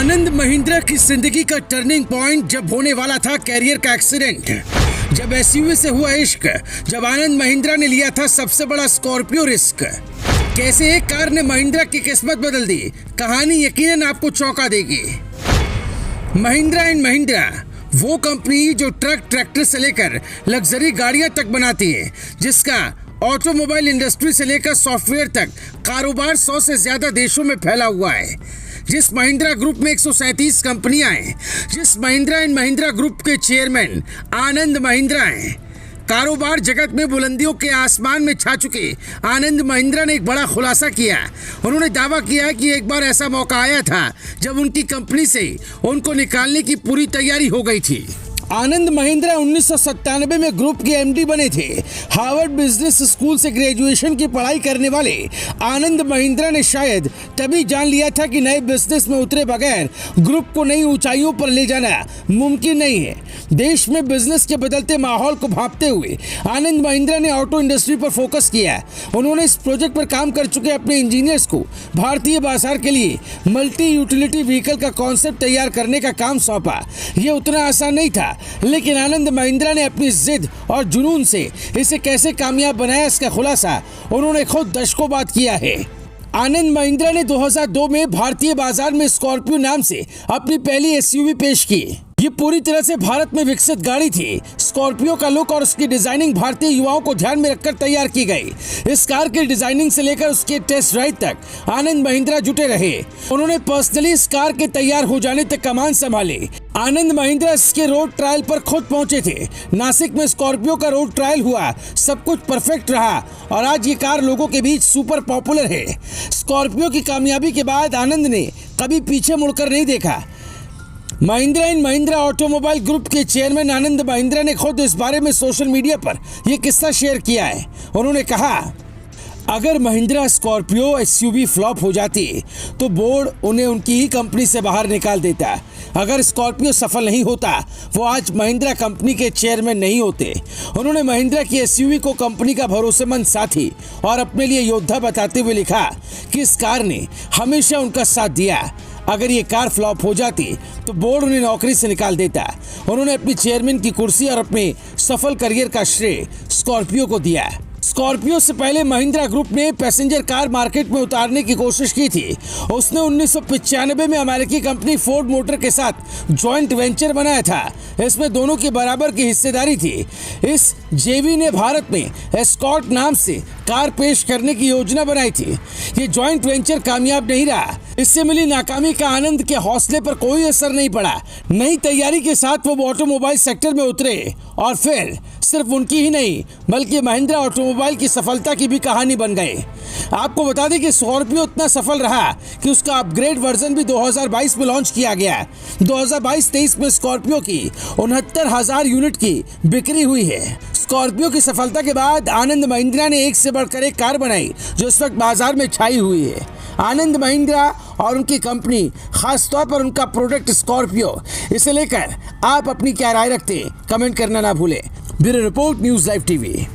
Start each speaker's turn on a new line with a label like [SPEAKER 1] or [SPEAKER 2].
[SPEAKER 1] आनंद महिंद्रा की जिंदगी का टर्निंग पॉइंट जब होने वाला था कैरियर का एक्सीडेंट, जब एसयूवी से हुआ इश्क, जब आनंद महिंद्रा ने लिया था सबसे बड़ा स्कॉर्पियो रिस्क। कैसे एक कार ने महिंद्रा की किस्मत बदल दी, कहानी यकीनन आपको चौंका देगी। महिंद्रा एंड महिंद्रा वो कंपनी जो ट्रक, ट्रैक्टर से लेकर लग्जरी गाड़ियां तक बनाती है, जिसका ऑटोमोबाइल इंडस्ट्री से लेकर सॉफ्टवेयर तक कारोबार 100 से ज्यादा देशों में फैला हुआ है। जिस महिंद्रा ग्रुप में 137 कंपनियां हैं, जिस महिंद्रा एंड महिंद्रा ग्रुप के चेयरमैन आनंद महिंद्रा हैं, कारोबार जगत में बुलंदियों के आसमान में छा चुके आनंद महिंद्रा ने एक बड़ा खुलासा किया। उन्होंने दावा किया कि एक बार ऐसा मौका आया था जब उनकी कंपनी से उनको निकालने की पूरी तैयारी हो गई थी। आनंद महिंद्रा 1997 में ग्रुप के एमडी बने थे। हार्वर्ड बिजनेस स्कूल से ग्रेजुएशन की पढ़ाई करने वाले आनंद महिंद्रा ने शायद तभी जान लिया था कि नए बिजनेस में उतरे बगैर ग्रुप को नई ऊंचाइयों पर ले जाना मुमकिन नहीं है। देश में बिजनेस के बदलते माहौल को भांपते हुए आनंद महिंद्रा ने ऑटो इंडस्ट्री पर फोकस किया। उन्होंने इस प्रोजेक्ट पर काम कर चुके अपने इंजीनियर्स को भारतीय बाजार के लिए मल्टी यूटिलिटी व्हीकल का कॉन्सेप्ट तैयार करने का काम सौंपा। ये उतना आसान नहीं था, लेकिन आनंद महिंद्रा ने अपनी जिद और जुनून से इसे कैसे कामयाब बनाया, इसका खुलासा उन्होंने खुद दशकों बाद किया है। आनंद महिंद्रा ने 2002 में भारतीय बाजार में स्कॉर्पियो नाम से अपनी पहली एसयूवी पेश की। ये पूरी तरह से भारत में विकसित गाड़ी थी। स्कॉर्पियो का लुक और उसकी डिजाइनिंग भारतीय युवाओं को ध्यान में रखकर तैयार की गई। इस कार की डिजाइनिंग से लेकर उसके टेस्ट राइड तक आनंद महिंद्रा जुटे रहे। उन्होंने पर्सनली इस कार के तैयार हो जाने तक कमान संभाली। आनंद महिंद्रा इसके रोड ट्रायल पर खुद पहुंचे थे। नासिक में स्कॉर्पियो का रोड ट्रायल हुआ, सब कुछ परफेक्ट रहा और आज ये कार लोगों के बीच सुपर पॉपुलर है। स्कॉर्पियो की कामयाबी के बाद आनंद ने कभी पीछे मुड़कर नहीं देखा। Mahindra and Mahindra automobile group के चेयरमैन आनंद महिंद्रा ने खुद इस बारे में सोशल मीडिया पर यह किस्सा शेयर किया है। उन्होंने कहा, अगर महिंद्रा स्कॉर्पियो एसयूवी फ्लॉप हो जाती तो बोर्ड उन्हें उनकी ही कंपनी से बाहर निकाल देता। अगर स्कॉर्पियो सफल नहीं होता, वो आज महिंद्रा कंपनी के चेयरमैन नहीं होते। उन्होंने महिंद्रा की एसयूवी को कंपनी का भरोसेमंद साथी और अपने लिए योद्धा बताते हुए लिखा कि इस कार ने हमेशा उनका साथ दिया। अगर ये कार फ्लॉप हो जाती तो बोर्ड उन्हें नौकरी से निकाल देता। उन्होंने अपनी चेयरमैन की कुर्सी और अपने सफल करियर का श्रेय स्कॉर्पियो को दिया। स्कॉर्पियो से पहले महिंद्रा ग्रुप ने पैसेंजर कार मार्केट में उतारने की कोशिश की थी। उसने 1995 में अमेरिकी कंपनी फोर्ड मोटर के साथ जॉइंट वेंचर बनाया था। इसमें दोनों की बराबर की हिस्सेदारी थी। इस जेवी ने भारत में एस्कॉर्ट नाम से कार पेश करने की योजना बनाई थी। ये जॉइंट वेंचर कामयाब नहीं रहा। इससे मिली नाकामी का आनंद के हौसले पर कोई असर नहीं पड़ा। नई तैयारी के साथ वो ऑटोमोबाइल सेक्टर में उतरे और फिर सिर्फ उनकी ही नहीं बल्कि महिंद्रा ऑटोमोबाइल की सफलता की भी कहानी बन गए। आपको बता दें कि स्कॉर्पियो इतना सफल रहा कि उसका अपग्रेड वर्जन भी 2022 में लॉन्च किया गया। 2022-23 में स्कॉर्पियो की 69,000 यूनिट की बिक्री हुई है। स्कॉर्पियो की सफलता के बाद आनंद महिंद्रा ने एक से बढ़कर एक कार बनाई जो इस वक्त बाजार में छाई हुई है। आनंद महिंद्रा और उनकी कंपनी, खासतौर पर उनका प्रोडक्ट स्कॉर्पियो, इसे लेकर आप अपनी क्या राय रखते हैं, कमेंट करना ना भूलें। Bureau report, news live TV.